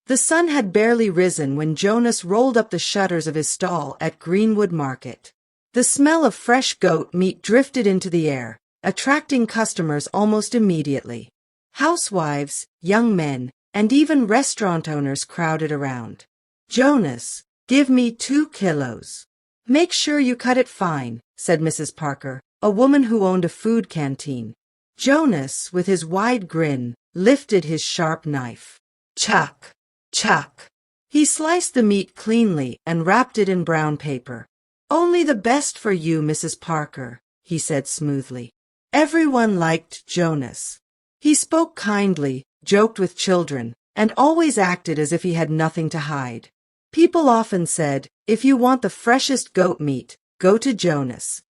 The sun had barely risen when Jonas rolled up the shutters of his stall at Greenwood Market. The smell of fresh goat meat drifted into the air, attracting customers almost immediately. Housewives, young men, and even restaurant owners crowded around. "Jonas, give me 2 kilos. Make sure you cut it fine," said Mrs. Parker, a woman who owned a food canteen. Jonas, with his wide grin, lifted his sharp knife. Chuck! Chuck! He sliced the meat cleanly and wrapped it in brown paper. "Only the best for you, Mrs. Parker," he said smoothly. Everyone liked Jonas. He spoke kindly, joked with children, and always acted as if he had nothing to hide. People often said, "If you want the freshest goat meat, go to Jonas."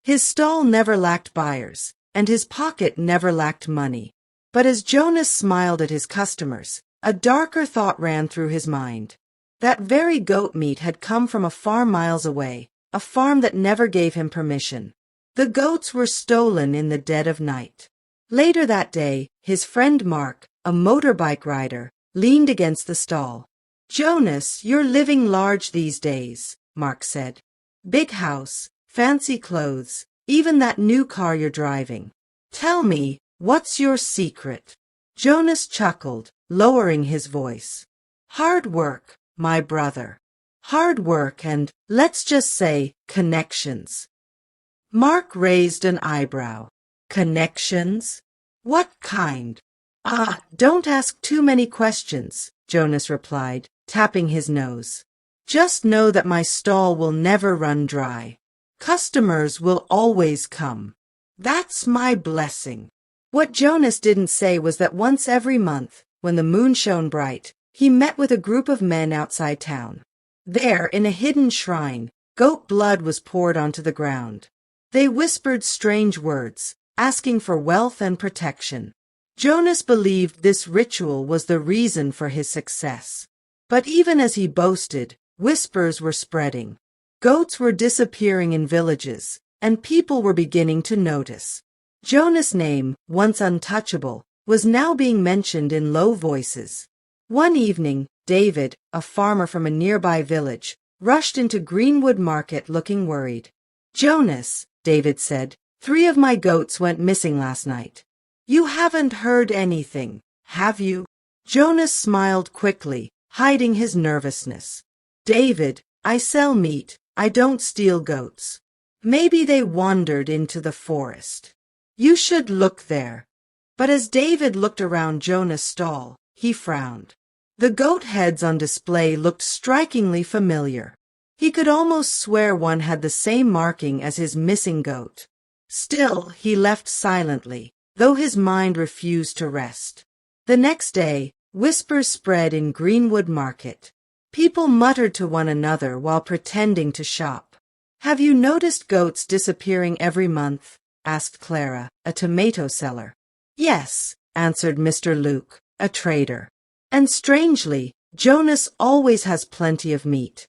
His stall never lacked buyers, and his pocket never lacked money. But as Jonas smiled at his customers, a darker thought ran through his mind. That very goat meat had come from a farm miles away, a farm that never gave him permission. The goats were stolen in the dead of night. Later that day, his friend Mark, a motorbike rider, leaned against the stall. "Jonas, you're living large these days," Mark said. "Big house, fancy clothes, even that new car you're driving. Tell me, what's your secret?" Jonas chuckled, lowering his voice. "Hard work, my brother. Hard work and, let's just say, connections." Mark raised an eyebrow. "Connections? What kind?" Don't ask too many questions," Jonas replied, tapping his nose. "Just know that my stall will never run dry. Customers will always come. That's my blessing." What Jonas didn't say was that once every month, when the moon shone bright, he met with a group of men outside town. There, in a hidden shrine, goat blood was poured onto the ground. They whispered strange words, asking for wealth and protection. Jonas believed this ritual was the reason for his success. But even as he boasted, whispers were spreading. Goats were disappearing in villages, and people were beginning to notice. Jonas' name, once untouchable, was now being mentioned in low voices. One evening, David, a farmer from a nearby village, rushed into Greenwood Market looking worried. "Jonas," David said, "3 of my goats went missing last night. You haven't heard anything, have you?" Jonas smiled quickly, hiding his nervousness. "David, I sell meat. I don't steal goats. Maybe they wandered into the forest. You should look there." But as David looked around Jonas' stall, he frowned. The goat heads on display looked strikingly familiar. He could almost swear one had the same marking as his missing goat. Still, he left silently, though his mind refused to rest. The next day, whispers spread in Greenwood Market. People muttered to one another while pretending to shop. "Have you noticed goats disappearing every month?" asked Clara, a tomato seller. "Yes," answered Mr. Luke, a trader. "And strangely, Jonas always has plenty of meat."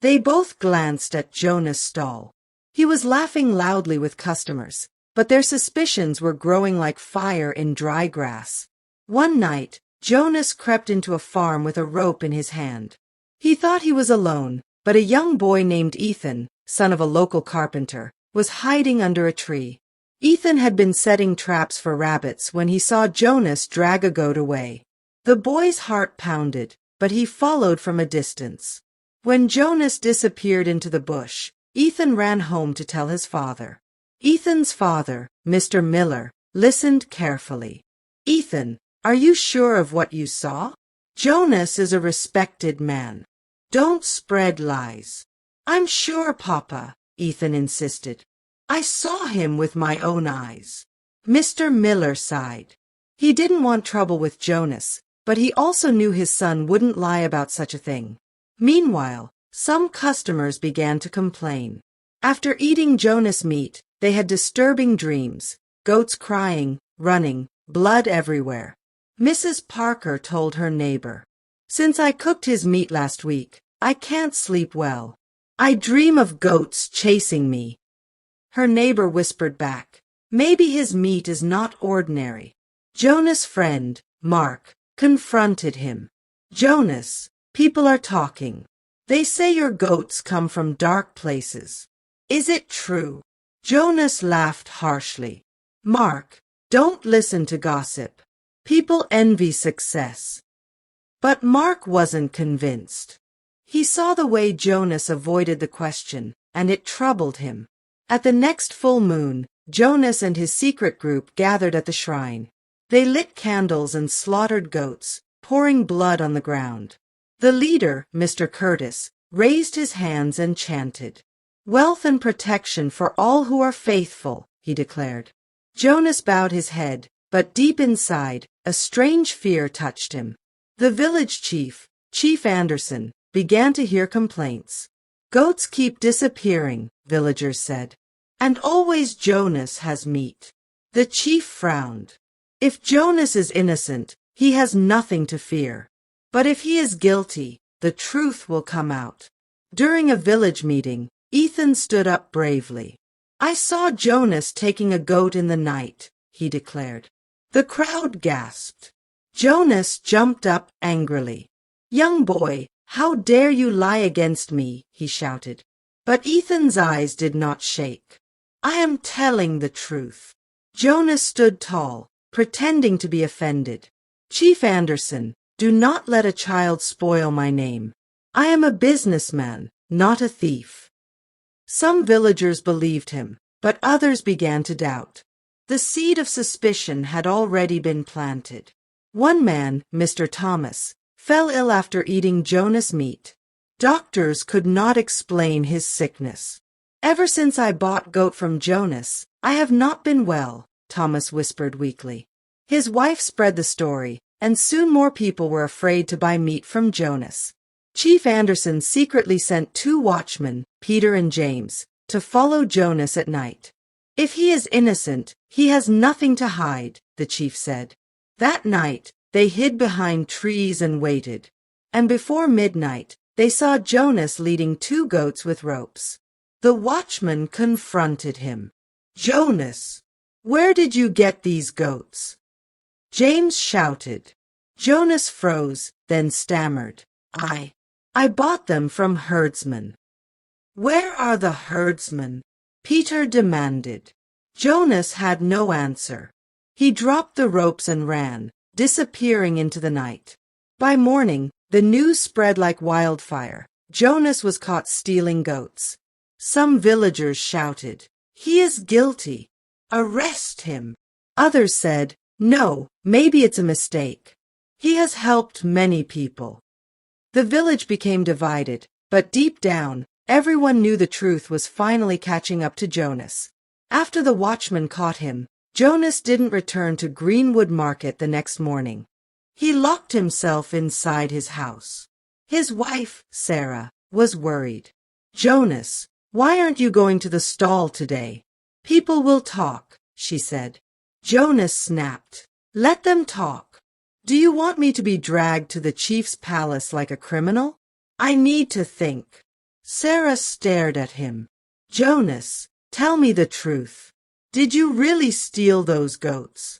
They both glanced at Jonas' stall. He was laughing loudly with customers, but their suspicions were growing like fire in dry grass. One night, Jonas crept into a farm with a rope in his hand. He thought he was alone, but a young boy named Ethan, son of a local carpenter, was hiding under a tree. Ethan had been setting traps for rabbits when he saw Jonas drag a goat away. The boy's heart pounded, but he followed from a distance. When Jonas disappeared into the bush, Ethan ran home to tell his father. Ethan's father, Mr. Miller, listened carefully. "Ethan, are you sure of what you saw? Jonas is a respected man. Don't spread lies." "I'm sure, Papa," Ethan insisted. "I saw him with my own eyes." Mr. Miller sighed. He didn't want trouble with Jonas, but he also knew his son wouldn't lie about such a thing. Meanwhile, some customers began to complain. After eating Jonas' meat, they had disturbing dreams, goats crying, running, blood everywhere. Mrs. Parker told her neighbor, "Since I cooked his meat last week, I can't sleep well. I dream of goats chasing me." Her neighbor whispered back, "Maybe his meat is not ordinary." Jonas' friend, Mark, confronted him. Jonas, people are talking. They say your goats come from dark places. Is it true? Jonas laughed harshly. Mark, don't listen to gossip. People envy success. But Mark wasn't convinced. He saw the way Jonas avoided the question, and it troubled him. At the next full moon, Jonas and his secret group gathered at the shrine. They lit candles and slaughtered goats, pouring blood on the ground. The leader, Mr. Curtis, raised his hands and chanted. Wealth and protection for all who are faithful, he declared. Jonas bowed his head, but deep inside, a strange fear touched him. The village chief, Chief Anderson, began to hear complaints. Goats keep disappearing, villagers said. And always Jonas has meat. The chief frowned. If Jonas is innocent, he has nothing to fear. But if he is guilty, the truth will come out. During a village meeting, Ethan stood up bravely. I saw Jonas taking a goat in the night, he declared. The crowd gasped. Jonas jumped up angrily. Young boy, how dare you lie against me, he shouted. But Ethan's eyes did not shake. I am telling the truth. Jonas stood tall, pretending to be offended. Chief Anderson, do not let a child spoil my name. I am a businessman, not a thief. Some villagers believed him, but others began to doubt. The seed of suspicion had already been planted. One man, Mr. Thomas, fell ill after eating Jonas meat. Doctors could not explain his sickness. Ever since I bought goat from Jonas, I have not been well, Thomas whispered weakly. His wife spread the story, and soon more people were afraid to buy meat from Jonas. Chief Anderson secretly sent 2 watchmen, Peter and James, to follow Jonas at night. If he is innocent, he has nothing to hide, the chief said. That night, they hid behind trees and waited. And before midnight, they saw Jonas leading 2 goats with ropes. The watchman confronted him. Jonas, where did you get these goats? James shouted. Jonas froze, then stammered. I bought them from herdsmen. Where are the herdsmen? Peter demanded. Jonas had no answer. He dropped the ropes and ran, disappearing into the night. By morning, the news spread like wildfire. Jonas was caught stealing goats. Some villagers shouted, "He is guilty. Arrest him." Others said, "No, maybe it's a mistake. He has helped many people." The village became divided, but deep down, everyone knew the truth was finally catching up to Jonas. After the watchman caught him, Jonas didn't return to Greenwood Market the next morning. He locked himself inside his house. His wife, Sarah, was worried. "Jonas, why aren't you going to the stall today? People will talk," she said. Jonas snapped. "Let them talk. Do you want me to be dragged to the chief's palace like a criminal? I need to think." Sarah stared at him. "Jonas, tell me the truth. Did you really steal those goats?"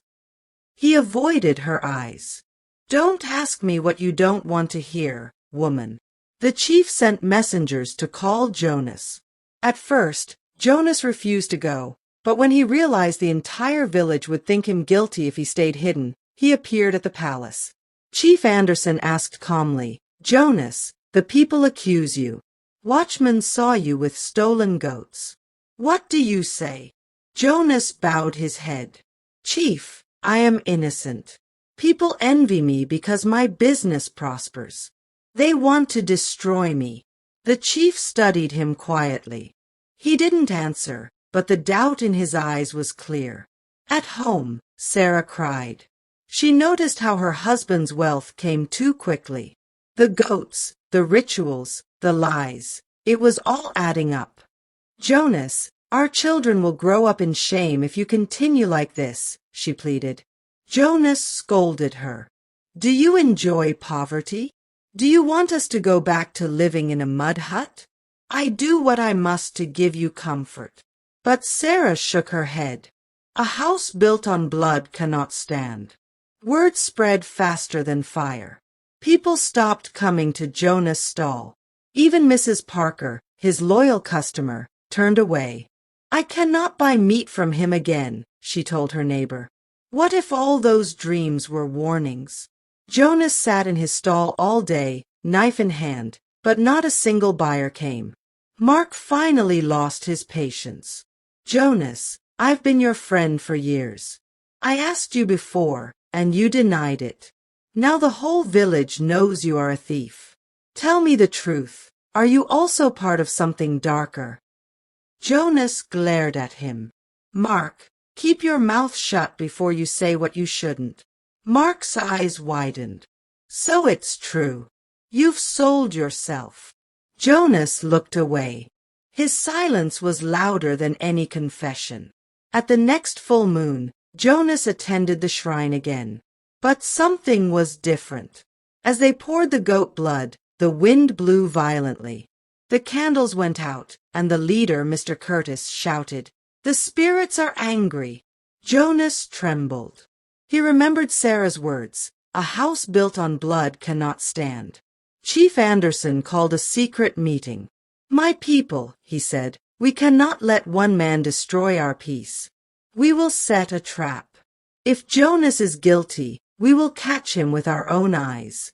He avoided her eyes. "Don't ask me what you don't want to hear, woman." The chief sent messengers to call Jonas. At first, Jonas refused to go, but when he realized the entire village would think him guilty if he stayed hidden, he appeared at the palace. Chief Anderson asked calmly, "Jonas, the people accuse you. Watchmen saw you with stolen goats. What do you say?" Jonas bowed his head. "Chief, I am innocent. People envy me because my business prospers. They want to destroy me." The chief studied him quietly. He didn't answer, but the doubt in his eyes was clear. At home, Sarah cried. She noticed how her husband's wealth came too quickly. The goats, the rituals, the lies. It was all adding up. "Jonas, our children will grow up in shame if you continue like this," she pleaded. Jonas scolded her. "Do you enjoy poverty? Do you want us to go back to living in a mud hut? I do what I must to give you comfort." But Sarah shook her head. "A house built on blood cannot stand." Word spread faster than fire. People stopped coming to Jonah's stall. Even Mrs. Parker, his loyal customer, turned away. "I cannot buy meat from him again," she told her neighbor. What if all those dreams were warnings? Jonas sat in his stall all day, knife in hand, but not a single buyer came. Mark finally lost his patience. "Jonas, I've been your friend for years. I asked you before, and you denied it. Now the whole village knows you are a thief. Tell me the truth. Are you also part of something darker?" Jonas glared at him. "Mark, keep your mouth shut before you say what you shouldn't." Mark's eyes widened. "So it's true. You've sold yourself." Jonas looked away. His silence was louder than any confession. At the next full moon, Jonas attended the shrine again. But something was different. As they poured the goat blood, the wind blew violently. The candles went out, and the leader, Mr. Curtis, shouted, "The spirits are angry." Jonas trembled. He remembered Sarah's words, "A house built on blood cannot stand." Chief Anderson called a secret meeting. "My people," he said, "we cannot let one man destroy our peace. We will set a trap. If Jonas is guilty, we will catch him with our own eyes."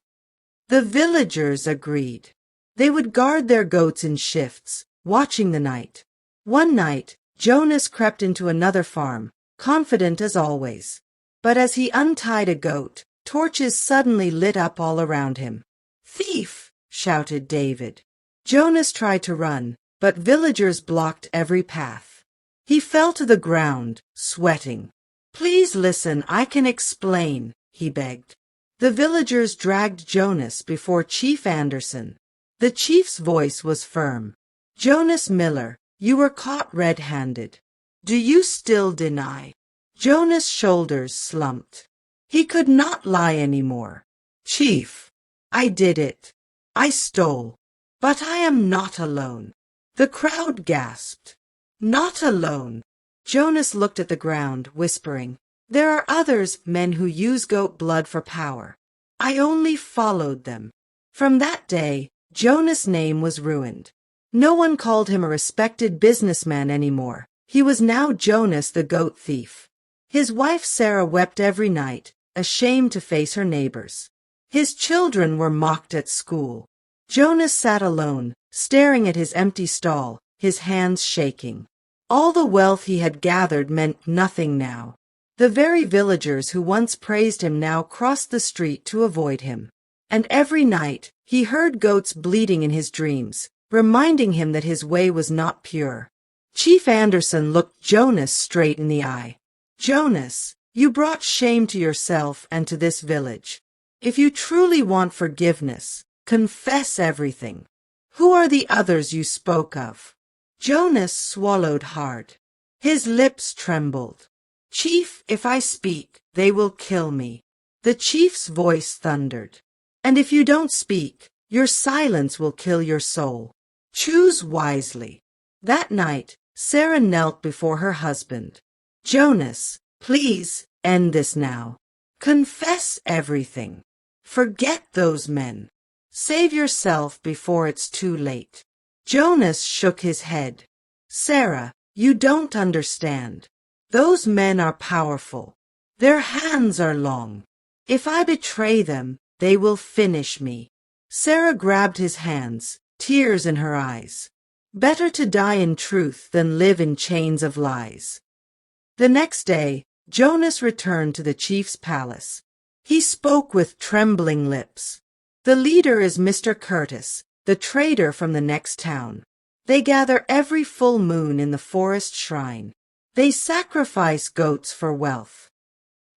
The villagers agreed. They would guard their goats in shifts, watching the night. One night, Jonas crept into another farm, confident as always. But as he untied a goat, torches suddenly lit up all around him. "Thief!" shouted David. Jonas tried to run, but villagers blocked every path. He fell to the ground, sweating. "Please listen, I can explain," he begged. The villagers dragged Jonas before Chief Anderson. The chief's voice was firm. "Jonas Miller, you were caught red-handed. Do you still deny?" Jonas' shoulders slumped. He could not lie anymore. "Chief, I did it. I stole. But I am not alone." The crowd gasped. "Not alone." Jonas looked at the ground, whispering, "There are others, men who use goat blood for power. I only followed them." From that day, Jonas' name was ruined. No one called him a respected businessman anymore. He was now Jonas the goat thief. His wife Sarah wept every night, ashamed to face her neighbors. His children were mocked at school. Jonas sat alone, staring at his empty stall, his hands shaking. All the wealth he had gathered meant nothing now. The very villagers who once praised him now crossed the street to avoid him. And every night, he heard goats bleating in his dreams, reminding him that his way was not pure. Chief Anderson looked Jonas straight in the eye. "Jonas, you brought shame to yourself and to this village. If you truly want forgiveness, confess everything. Who are the others you spoke of?" Jonas swallowed hard. His lips trembled. "Chief, if I speak, they will kill me." The chief's voice thundered. "And if you don't speak, your silence will kill your soul. Choose wisely." That night, Sarah knelt before her husband. "Jonas, please end this now. Confess everything. Forget those men. Save yourself before it's too late." Jonas shook his head. "Sarah, you don't understand. Those men are powerful. Their hands are long. If I betray them, they will finish me." Sarah grabbed his hands, tears in her eyes. Better to die in truth than live in chains of lies. The next day, Jonas returned to the chief's palace. He spoke with trembling lips. "The leader is Mr. Curtis, the trader from the next town. They gather every full moon in the forest shrine. They sacrifice goats for wealth."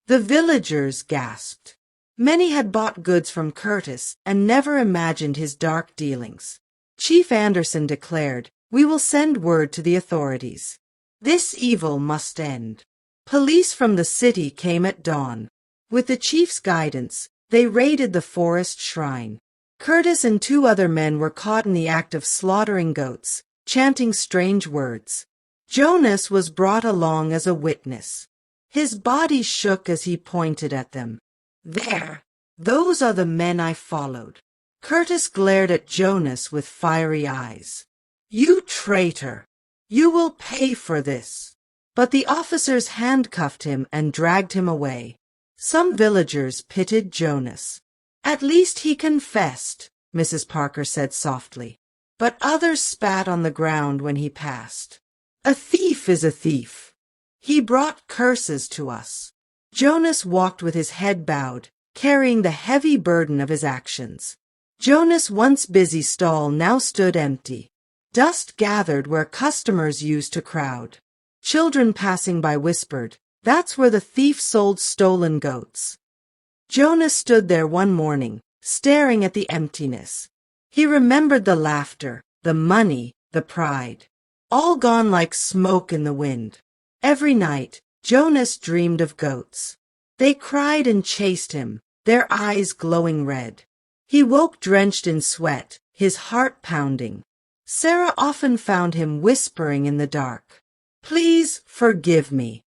The villagers gasped. Many had bought goods from Curtis and never imagined his dark dealings. Chief Anderson declared, "We will send word to the authorities. This evil must end." Police from the city came at dawn. With the chief's guidance, they raided the forest shrine. Curtis and 2 other men were caught in the act of slaughtering goats, chanting strange words. Jonas was brought along as a witness. His body shook as he pointed at them. There, Those are the men I followed." Curtis glared at Jonas with fiery eyes. "You traitor! You will pay for this." But the officers handcuffed him and dragged him away. Some villagers pitied Jonas. "At least he confessed," Mrs. Parker said softly. But others spat on the ground when he passed. "A thief is a thief. He brought curses to us." Jonas walked with his head bowed, carrying the heavy burden of his actions. Jonas' once busy stall now stood empty. Dust gathered where customers used to crowd. Children passing by whispered, "That's where the thief sold stolen goats." Jonas stood there one morning, staring at the emptiness. He remembered the laughter, the money, the pride. All gone like smoke in the wind. Every night, Jonas dreamed of goats. They cried and chased him, their eyes glowing red. He woke drenched in sweat, his heart pounding. Sarah often found him whispering in the dark, "Please forgive me."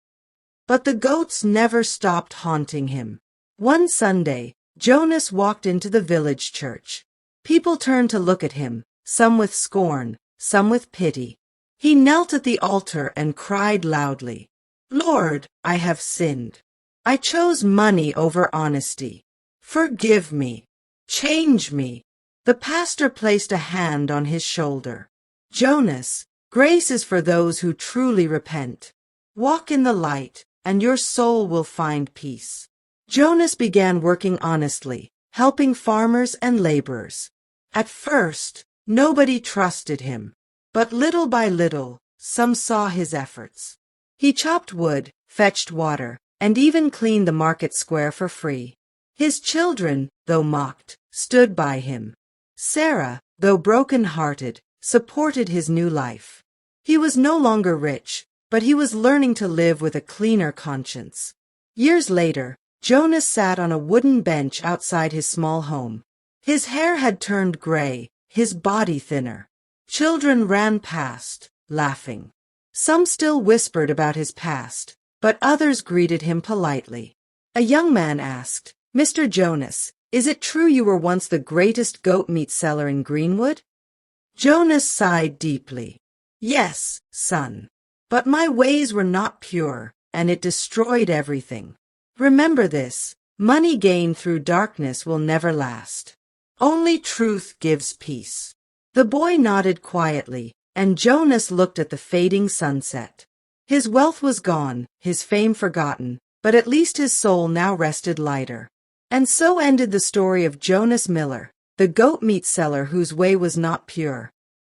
But the goats never stopped haunting him. One Sunday, Jonas walked into the village church. People turned to look at him, some with scorn, some with pity. He knelt at the altar and cried loudly, "Lord, I have sinned. I chose money over honesty. Forgive me. Change me." The pastor placed a hand on his shoulder. "Jonas, grace is for those who truly repent. Walk in the light, and your soul will find peace." Jonas began working honestly, helping farmers and laborers. At first, nobody trusted him, but little by little, some saw his efforts. He chopped wood, fetched water, and even cleaned the market square for free. His children, though mocked, stood by him. Sarah, though broken-hearted, supported his new life. He was no longer rich, but he was learning to live with a cleaner conscience. Years later, Jonas sat on a wooden bench outside his small home. His hair had turned gray, his body thinner. Children ran past, laughing. Some still whispered about his past, but others greeted him politely. A young man asked, "Mr. Jonas, is it true you were once the greatest goat meat seller in Greenwood?" Jonas sighed deeply. "Yes, son. But my ways were not pure, and it destroyed everything. Remember this, money gained through darkness will never last. Only truth gives peace." The boy nodded quietly, and Jonas looked at the fading sunset. His wealth was gone, his fame forgotten, but at least his soul now rested lighter. And so ended the story of Jonas Miller, the goat meat seller whose way was not pure,